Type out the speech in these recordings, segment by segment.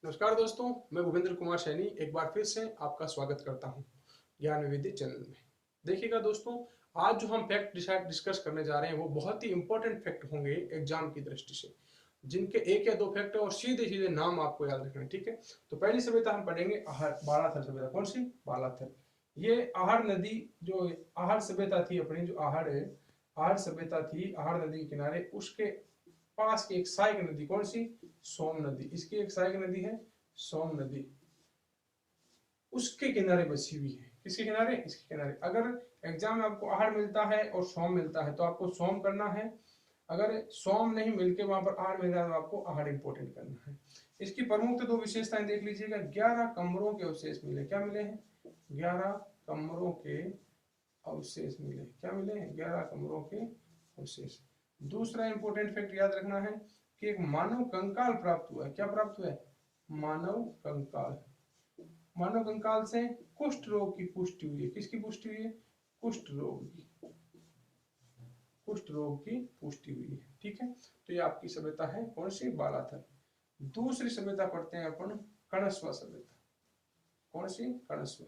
नमस्कार दोस्तों, मैं भूपेंद्र कुमार सैनी एक बार फिर से आपका स्वागत करता हूं ज्ञान विविधि चैनल में। देखिएगा दोस्तों, आज जो हम फैक्ट डिस्कस करने जा रहे हैं वो बहुत ही इंपॉर्टेंट फैक्ट होंगे एग्जाम की दृष्टि से, जिनके एक या दो फैक्ट और सीधे सीधे नाम आपको याद रखना है। ठीक है, तो पहली सभ्यता हम पढ़ेंगे आहर बालाथल सभ्यता। कौन सी? बालाथल। ये आहर नदी, जो आहर सभ्यता थी अपनी, जो आहर है, आहर सभ्यता थी, आहर नदी के किनारे उसके पास की एक सहायक नदी। कौन सी? सोम नदी। इसकी एक सहायक नदी है सोम नदी, उसके किनारे बसी हुई है। किसके किनारे? इसके किनारे। अगर एग्जाम में आपको आहड़ मिलता है और सोम मिलता है तो आपको सोम करना है। अगर सोम नहीं मिलके वहां पर आहड़ मिल रहा है तो आपको आहड़ इंपोर्टेंट करना है। इसकी प्रमुख दो विशेषताएं देख लीजिएगा। 11 कमरों के अवशेष मिले। क्या मिले हैं? 11 कमरों के अवशेष मिले। क्या मिले हैं? 11 कमरों के अवशेष। दूसरा इंपोर्टेंट फैक्ट याद रखना है कि एक मानव कंकाल प्राप्त हुआ है। क्या प्राप्त हुआ है? मानव कंकाल। मानव कंकाल से कुष्ठ रोग की पुष्टि हुई है। किसकी पुष्टि हुई है? कुष्ठ रोग की। कुष्ठ रोग की पुष्टि हुई है। ठीक है, तो ये आपकी सभ्यता है। कौन सी? बालाथल। दूसरी सभ्यता पढ़ते हैं अपन, कणस्वा सभ्यता। कौन सी? कणस्वा।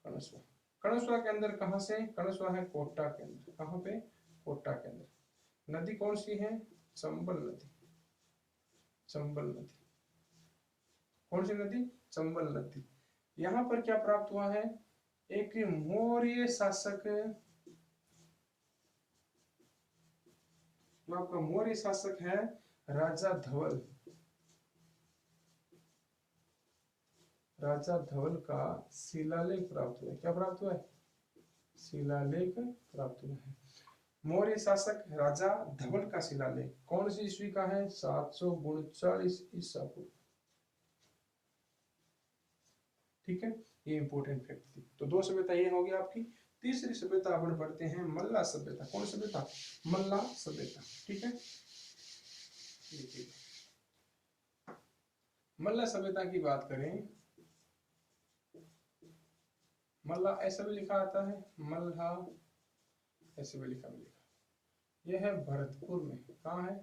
कणस्वा। कणस्वा के अंदर कहां से? कणस्वा है कोटा के अंदर। कहां पे? कोटा के अंदर। नदी कौन सी है? चंबल नदी। चंबल नदी। कौन सी नदी? चंबल नदी। यहां पर क्या प्राप्त हुआ है? एक मौर्य शासक, जो आपका मौर्य शासक है राजा धवल, राजा धवल का शिलालेख प्राप्त हुआ है। क्या प्राप्त हुआ है? शिलालेख प्राप्त हुआ है। मौर्य शासक राजा धवल का शिलालेख कौन सी ईस्वी का है? 739 ईसा पूर्व। ठीक है, ये इंपोर्टेंट फैक्ट थी। तो दो सभ्यता ये होगी आपकी। तीसरी सभ्यता अपन पढ़ते हैं मल्ला सभ्यता। कौन सभ्यता? मल्ला सभ्यता। ठीक है, मल्ला सभ्यता की बात करें, मल्ला ऐसा भी लिखा आता है, मल्हा ऐसे भी लिखा यह है भरतपुर में। कहाँ है?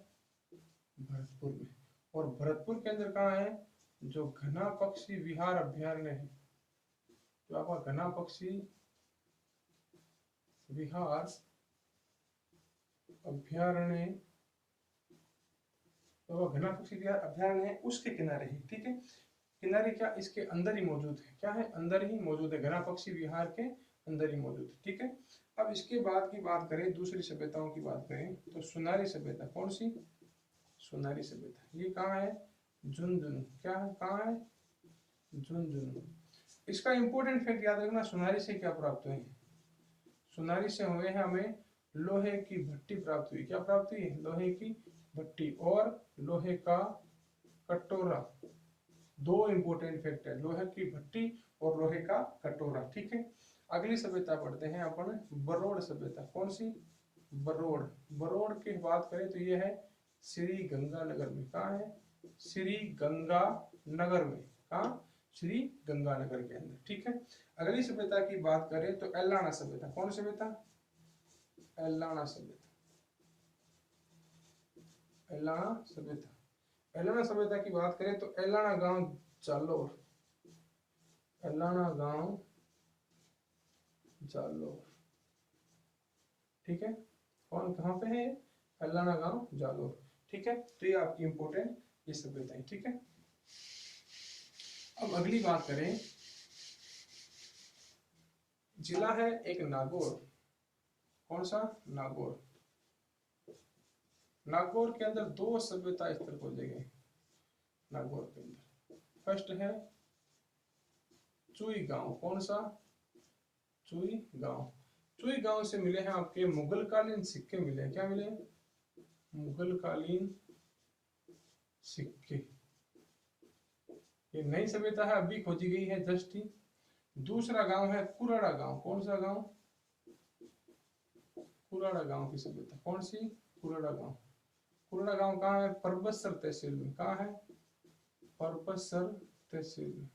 भरतपुर में। और भरतपुर के अंदर कहाँ है? जो घना पक्षी विहार अभ्यारण्य है, जो आपका घना पक्षी विहार अभ्यारण्य, तो घना पक्षी विहार अभ्यारण्य है उसके किनारे ही। ठीक है, किनारे क्या? इसके अंदर ही मौजूद है। क्या है? अंदर ही मौजूद है, घना पक्षी विहार के अंदर ही मौजूद है। ठीक है, अब इसके बाद की बात करें, दूसरी सभ्यताओं की बात करें तो सुनारी सभ्यता। कौन सी? सुनारी सभ्यता। ये कहाँ है? झुंझुनू। क्या है? कहाँ है? झुंझुनू। इसका इंपोर्टेंट फैक्ट याद रखना, सुनारी से क्या प्राप्त हुए? सुनारी से हुए हैं हमें लोहे की भट्टी प्राप्त हुई। क्या प्राप्त हुई? लोहे की भट्टी और लोहे का कटोरा। दो इंपोर्टेंट फैक्ट है, लोहे की भट्टी और लोहे का कटोरा। ठीक है, अगली सभ्यता पढ़ते हैं अपन, बरोड़ सभ्यता। कौन सी? बरोड़। बरोड़ की बात करें तो यह है श्री गंगानगर में। कहाँ है? श्री गंगानगर में। कहाँ? श्री गंगानगर के अंदर। ठीक है, अगली सभ्यता की बात करें तो एलाना सभ्यता। कौन सभ्यता? एलाना सभ्यता। एलाना सभ्यता। एलाना सभ्यता की बात करें तो एलाना गांव जालोर। एलाना गांव जालोर। ठीक है, कौन कहाँ पे है? एलाना गांव जालोर। ठीक है, तो ये आपकी इंपोर्टेंट ये सभ्यता है। ठीक है, अब अगली बात करें, जिला है एक नागौर। कौन सा? नागौर। नागौर के अंदर दो सभ्यता स्तर खोजे गए। नागौर के अंदर फर्स्ट है चुई गांव। कौन सा? चुई गांव। चुई गांव से मिले हैं आपके मुगल कालीन सिक्के मिले। क्या मिले? मुगल कालीन सिक्के। ये नई सभ्यता है, अभी खोजी गई है जस्ट ही। दूसरा गांव है कुराड़ा गांव। कौन सा गांव? कुराड़ा गांव की सभ्यता। कौन सी? कुराड़ा गांव। कुराड़ा गांव कहाँ है? परबतसर तहसील में। कहाँ है? परबतसर तहसील में।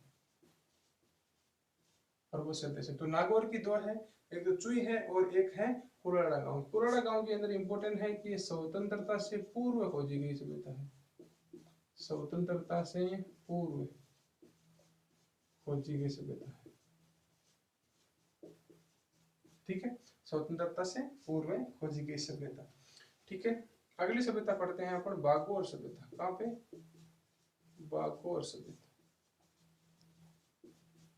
परबतसर तहसील। तो नागौर की दो है, एक तो चुई है और एक है कुराड़ा गांव। कुराड़ा गांव के अंदर इंपोर्टेंट है कि स्वतंत्रता से पूर्व खोजी गई सभ्यता है। स्वतंत्रता से पूर्व खोजी गई सभ्यता है। ठीक है, स्वतंत्रता से पूर्व में खोजी गई सभ्यता। ठीक है, अगली सभ्यता पढ़ते हैं अपन, बागोर सभ्यता। कहाँ पे? बागोर सभ्यता।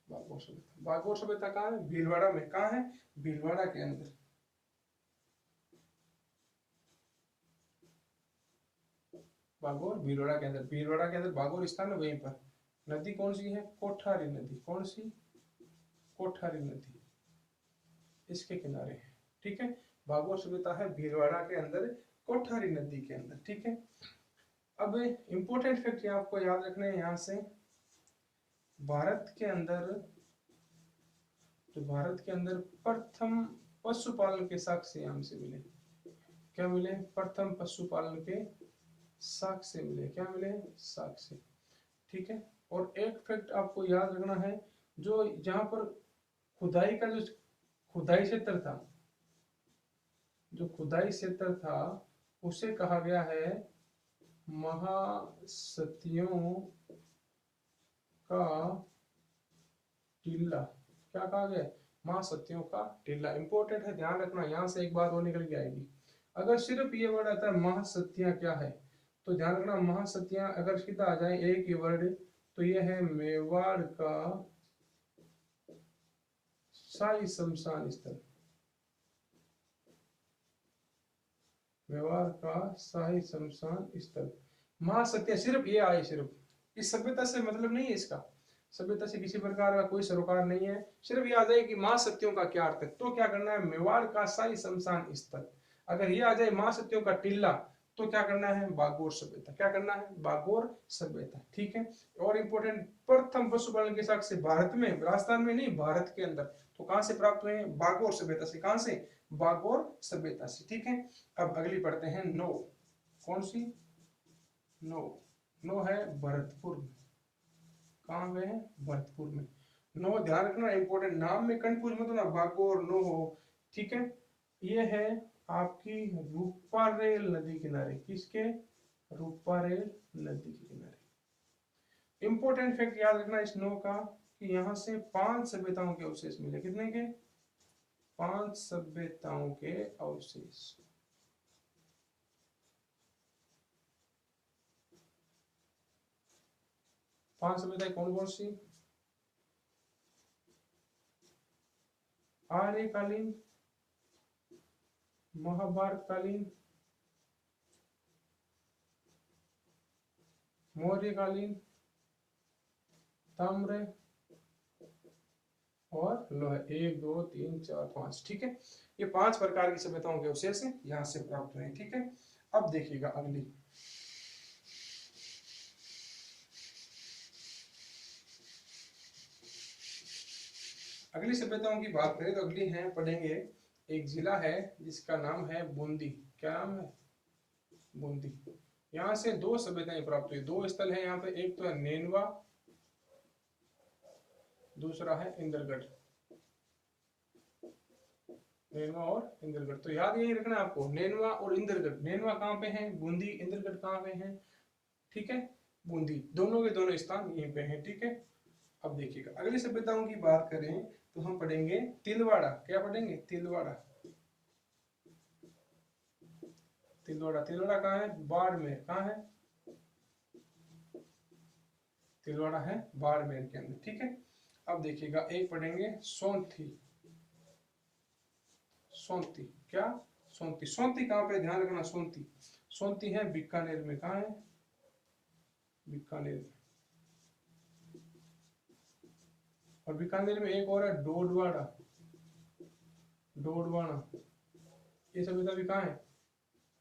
बागोर सभ्यता, बागोर सभ्यता कहाँ है? भीलवाड़ा में। कहाँ है? भीलवाड़ा के अंदर। बागोर भीलवाड़ा के अंदर, भीलवाड़ा के अंदर बागोर स्थान है, वहीं पर। नदी कौन सी है? कोठारी नदी। कौन सी? कोठारी नदी, इसके किनारे है। ठीक है, बागोर सभ्यता है भीलवाड़ा के अंदर, कोठारी नदी के अंदर। ठीक है, अब इंपॉर्टेंट फैक्ट आपको याद रखना है यहाँ से, भारत के अंदर, तो भारत के अंदर प्रथम पशुपालन के साक्ष्य हमसे मिले। क्या मिले? प्रथम पशुपालन के साक्ष्य मिले। क्या मिले? साक्ष्य। ठीक है, और एक फैक्ट आपको याद रखना है, जो जहां पर खुदाई का जो खुदाई क्षेत्र था, जो खुदाई क्षेत्र था उसे कहा गया है महासतियों का टीला। क्या कहा गया? महासतियों का टीला। इंपॉर्टेंट है, ध्यान रखना, यहां से एक बात और निकल के आएगी। अगर सिर्फ ये वर्ड आता है महासतियां क्या है, तो ध्यान रखना, महासतियां अगर सीधा आ जाए एक ही वर्ड, तो ये है मेवाड़ का शाही शमशान स्थल। मेवाड़ का शाही शमशान स्थल। महासत्य सिर्फ ये आए, सिर्फ इस सभ्यता से मतलब नहीं है, इसका सभ्यता से किसी प्रकार का कोई सरोकार नहीं है, सिर्फ ये आ जाए कि महासत्यों का क्या अर्थ है, तो क्या करना है? मेवाड़ का शाही शमशान स्थल। अगर ये आ जाए महासत्यों का टिल्ला, तो क्या करना है? बागोर सभ्यता। क्या करना है? बागोर सभ्यता। ठीक है, और इंपॉर्टेंट, प्रथम पशुपालन के साक्ष्य भारत में, राजस्थान में नहीं, भारत के अंदर। तो कहां से प्राप्त हुए? बागोर सभ्यता से। कहां से? बागोर सभ्यता से। ठीक है, अब अगली पढ़ते हैं, नो। कौन सी? नो। नो है भरतपुर में। कहाँ गए हैं? भरतपुर में। नो ध्यान रखना, इंपॉर्टेंट, नाम में कंफ्यूज मत होना, बागोर नो हो। ठीक है, ये है आपकी रूपारेल नदी किनारे। किसके? रूपारेल नदी के किनारे। इंपॉर्टेंट फैक्ट याद रखना इस नो का, कि यहाँ से 5 सभ्यताओं के अवशेष मिले। कितने के? 5 सभ्यताओं के अवशेष। पांच सभ्यताएं कौन कौन सी? आर्यकालीन, महाभारतकालीन, मौर्यकालीन, ताम्र और लोह। 1 2 3 4 5। ठीक है, ये 5 प्रकार की सभ्यताओं के अवशेष यहाँ से प्राप्त हुए। ठीक है, अब देखिएगा अगली, अगली सभ्यताओं की बात करें तो अगली है, पढ़ेंगे, एक जिला है जिसका नाम है बूंदी। क्या नाम है? बूंदी। यहाँ से 2 सभ्यताएं प्राप्त हुई, 2 स्थल है यहाँ पे, एक तो है नेनवा, दूसरा है इंद्रगढ़। नेनवा और इंद्रगढ़, तो याद यही रखना है आपको, नेनवा और इंद्रगढ़। नेनवा कहाँ पे है? बूंदी। इंद्रगढ़ कहाँ पे है? ठीक है, बूंदी। दोनों के दोनों स्थान यहीं पे हैं। ठीक है, अब देखिएगा अगली सभ्यताओं की बात करें तो हम पढ़ेंगे तिलवाड़ा। क्या पढ़ेंगे? तिलवाड़ा। तिलवाड़ा, तिलवाड़ा कहाँ है? बाड़मेर। कहाँ है? तिलवाड़ा है बाड़मेर के अंदर। ठीक है, अब देखिएगा एक पढ़ेंगे सोंथी। सोंती। क्या? सोंती। सोंती कहाँ पे? ध्यान रखना, सोंती, सोंती है बीकानेर में। कहाँ है? बीकानेर। और बीकानेर में एक और है डोडवाड़ा। डोडवाना, ये सभ्यता भी कहाँ है?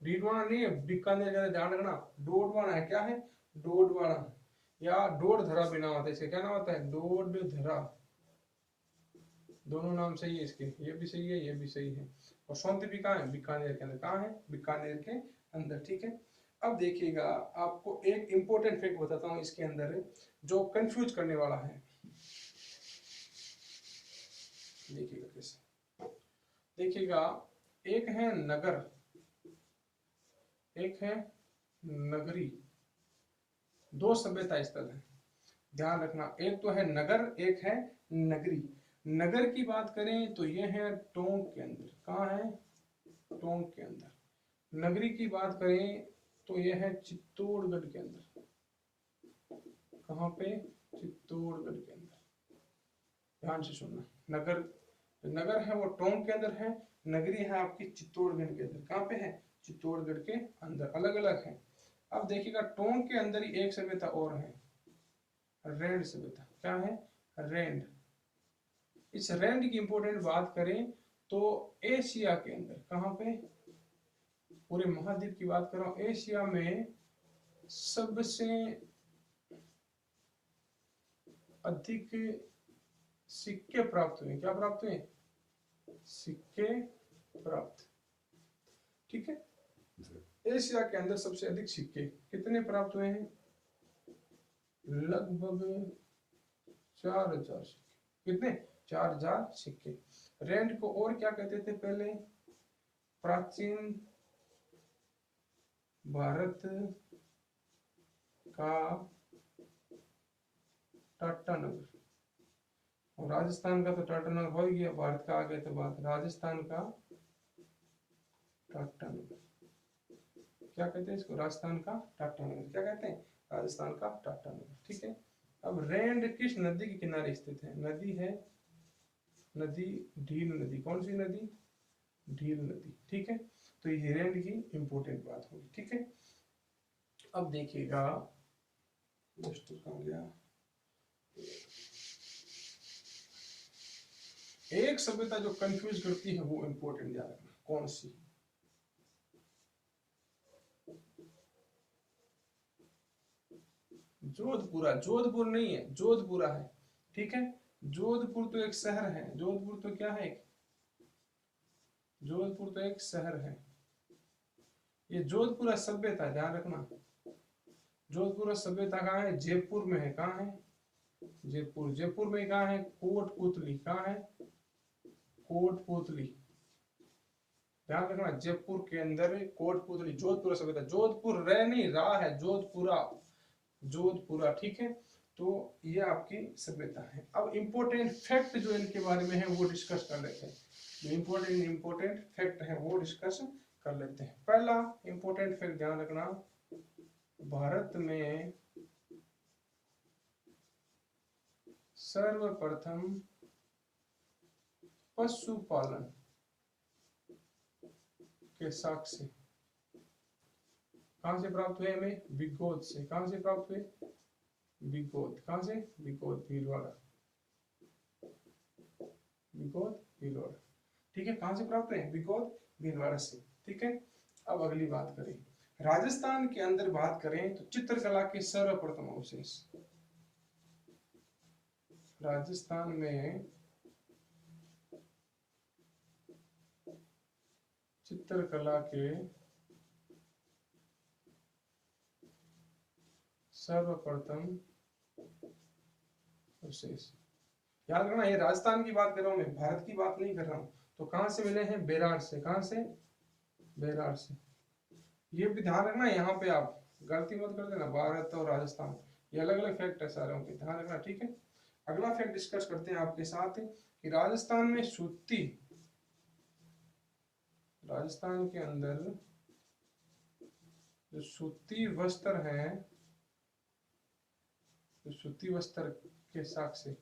डीडवाना नहीं है, बीकानेर का ध्यान रखना, डोडवाना है। क्या है? डोडवाना, या डोडधरा भी नाम आता है इसका। क्या नाम आता है? डोडधरा। दोनों नाम सही है इसके, ये भी सही है, ये भी सही है। और सोंती भी कहाँ है? बीकानेर के अंदर। कहाँ है? बीकानेर के अंदर। ठीक है, अब देखिएगा आपको एक इंपॉर्टेंट फैक्ट बताता हूँ इसके अंदर, जो कंफ्यूज करने वाला है। देखिएगा कैसे, देखिएगा, एक है नगर, एक है नगरी। दो सभ्यता स्थल है, ध्यान रखना। एक तो है नगर, एक है नगरी। नगर की बात करें तो ये है टोंक के अंदर। कहाँ है? टोंक के अंदर। नगरी की बात करें तो ये है चित्तौड़गढ़ के अंदर। कहाँ पे? चित्तौड़गढ़ के अंदर। ध्यान से सुनना। नगर, नगर है वो टोंक के अंदर है, नगरी है आपकी चित्तौड़गढ़ के अंदर। कहाँ पे है? चित्तौड़गढ़ के अंदर, अलग अलग है। अब देखिएगा टोंक के अंदर ही एक सभ्यता और है, रैंड सभ्यता। क्या है? रैंड। इस रैंड की इंपोर्टेंट बात करें तो एशिया के अंदर, कहाँ पे? पूरे महाद्वीप की बात कर रहा हूं, एशिया में सबसे अधिक सिक्के प्राप्त हुए। क्या प्राप्त हुए? सिक्के प्राप्त। ठीक है, एशिया के अंदर सबसे अधिक सिक्के कितने प्राप्त हुए हैं? लगभग 4000 सिक्के। कितने? 4000 सिक्के। रैंड को और क्या कहते थे पहले? प्राचीन भारत का टाटानगर, और राजस्थान का तो टाटानगर हो ही गया, भारत का आ गया तो बात राजस्थान का टाटानगर। क्या कहते हैं इसको? राजस्थान का टाटानगर। क्या कहते हैं? राजस्थान का टाटानगर। ठीक है, अब रैंड किस नदी के किनारे स्थित है? नदी है, नदी ढील नदी। कौन सी नदी? ढील नदी। ठीक है, तो ये रैंड की इंपोर्टेंट बात होगी। ठीक है, अब देखिएगा कहाँ गया, एक सभ्यता जो कंफ्यूज करती है वो इंपोर्टेंट ध्यान रखना। कौन सी? जोधपुरा। जोधपुर नहीं है, जोधपुरा है। ठीक है, जोधपुर तो एक शहर है। जोधपुर तो क्या है? जोधपुर तो एक शहर है। ये जोधपुरा सभ्यता, ध्यान रखना। जोधपुरा सभ्यता कहाँ है? जयपुर में है। कहाँ है? जयपुर। जयपुर में कहाँ है? कोटपुतली। कहाँ है? कोटपुतली। ध्यान रखना, जयपुर के अंदर कोटपुतली। जोधपुरा सभ्यता। जोधपुर रे नहीं, रा है, जोधपुरा। जोधपुरा। ठीक है, तो ये आपकी सभ्यता है। अब इंपोर्टेंट फैक्ट जो इनके बारे में है वो डिस्कस कर लेते हैं। जो इंपोर्टेंट फैक्ट है वो डिस्कस कर लेते हैं। पहला इंपोर्टेंट फैक्ट ध्यान रखना, भारत में सर्वप्रथम पशुपालन के साक्ष्य कहां से प्राप्त हुए? हमें बिगोद से। कहां से प्राप्त हुए? बिगोद। कहां से? बिगोद, भीलवाड़ा। बिगोद, भीलवाड़ा। ठीक है, कहां से प्राप्त हुए? बिगोद, भीलवाड़ा से। ठीक है, अब अगली बात करें, राजस्थान के अंदर बात करें तो चित्रकला के सर्वप्रथम अवशेष राजस्थान में चित्रकला के सर्वप्रथम अवशेष। याद रखना, ये राजस्थान की बात कर रहा हूं मैं, भारत की बात नहीं कर रहा हूं। तो कहां से मिले हैं? बेरार से। कहां से? बेरार से। ये भी ध्यान रखना, यहाँ पे आप गलती मत कर देना, भारत और राजस्थान ये अलग अलग फैक्ट है सारों के, ध्यान रखना। ठीक है, अगला फैक्ट डिस्कस करते हैं आपके साथ कि राजस्थान में सूती, राजस्थान के अंदर जो सूती वस्त्र हैं, जो सूती वस्त्र के साक्ष्य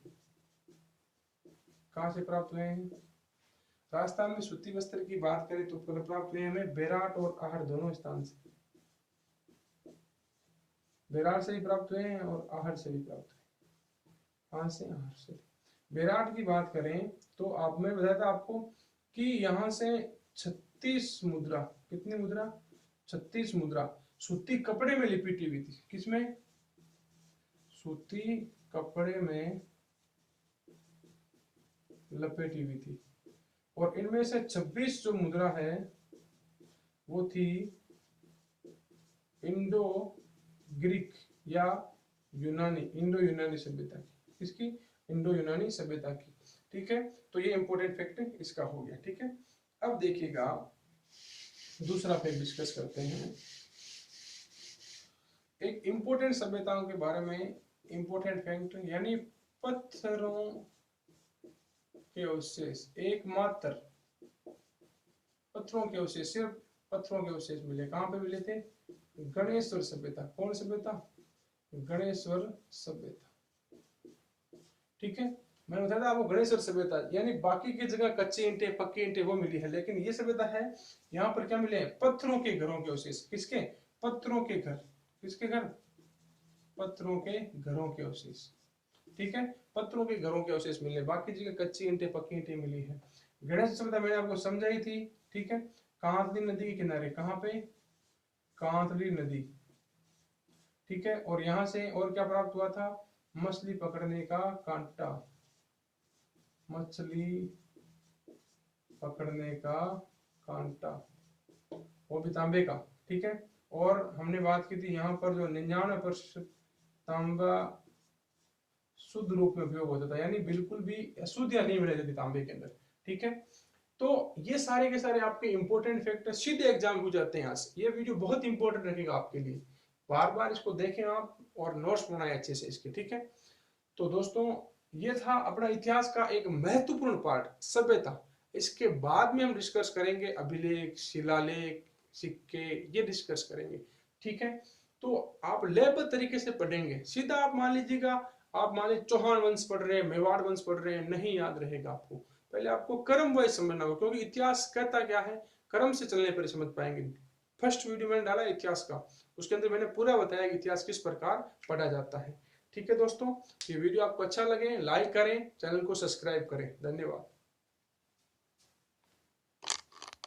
कहां से प्राप्त हुए हैं? राजस्थान में सूती वस्त्र की बात करें तो प्राप्त हुए हमें बेराट और आहड़ दोनों स्थान से। बेराट से भी प्राप्त हुए हैं और आहड़ से भी प्राप्त हुए। कहां से? आहड़ से। बेराट की बात करें तो आप, मैं बताया था आपको कि यहाँ से 36 मुद्रा, कितनी मुद्रा? 36 मुद्रा सूती कपड़े में लिपटी हुई थी। किसमें? सूती कपड़े में लपेटी हुई थी। और इनमें से 26 जो मुद्रा है वो थी इंडो ग्रीक या यूनानी, इंडो यूनानी सभ्यता की। किसकी? इंडो यूनानी सभ्यता की। ठीक है, तो ये इंपोर्टेंट फैक्ट इसका हो गया। ठीक है, अब देखिएगा दूसरा फैक्ट डिस्कस करते हैं। एक इंपोर्टेंट सभ्यताओं के बारे में इंपोर्टेंट फैक्ट, यानी पत्थरों के अवशेष, एकमात्र पत्थरों के अवशेष, सिर्फ पत्थरों के अवशेष मिले। कहाँ पे मिले थे? गणेश्वर सभ्यता। कौन सभ्यता? गणेश्वर सभ्यता। ठीक है, मैंने बताया था आपको गणेश्वर सभ्यता, यानी बाकी की जगह कच्ची ईंटें पक्की ईंटें वो मिली है, लेकिन ये सभ्यता है यहाँ पर क्या मिले? पत्थरों के घरों के अवशेष। किसके? पत्थरों के घर। किसके घर? पत्थरों के घरों के अवशेष। ठीक है, पत्थरों के घरों के अवशेष मिले, बाकी जगह कच्ची ईंटें पक्की ईंटें मिली है। गणेश सभ्यता मैंने आपको समझाई थी। ठीक है, कांतली नदी के किनारे। कहाँ पे? कांतली नदी। ठीक है, और यहां से और क्या प्राप्त हुआ था? मछली पकड़ने का कांटा। मछली पकड़ने का कांटा, वो भी तांबे का। ठीक है, और हमने बात की थी यहाँ पर जो 99% तांबा शुद्ध रूप में उपयोग होता था, यानी बिल्कुल भी अशुद्धियां नहीं मिल जाती तांबे के अंदर। ठीक है, तो ये सारे के सारे आपके इंपॉर्टेंट फैक्टर सीधे एग्जाम हो जाते हैं यहाँ से। ये वीडियो बहुत इंपॉर्टेंट रहेगा आपके लिए, बार बार इसको देखें आप और नोट्स बनाए अच्छे से इसके। ठीक है, तो दोस्तों ये था अपना इतिहास का एक महत्वपूर्ण पार्ट, सभ्यता। इसके बाद में हम डिस्कस करेंगे अभिलेख, शिलालेख, सिक्के, ये डिस्कस करेंगे। ठीक है, तो आप लयबद्ध तरीके से पढ़ेंगे। सीधा आप मान लीजिएगा, आप मान लीजिए चौहान वंश पढ़ रहे हैं, मेवाड़ वंश पढ़ रहे हैं, नहीं याद रहेगा आपको। पहले आपको क्रम वाइज समझना होगा, क्योंकि इतिहास कहता क्या है, क्रम से चलने पर समझ पाएंगे। फर्स्ट वीडियो मैंने डाला इतिहास का, उसके अंदर मैंने पूरा बताया कि इतिहास किस प्रकार पढ़ा जाता है। ठीक है दोस्तों, ये वीडियो आपको अच्छा लगे लाइक करें, चैनल को सब्सक्राइब करें। धन्यवाद।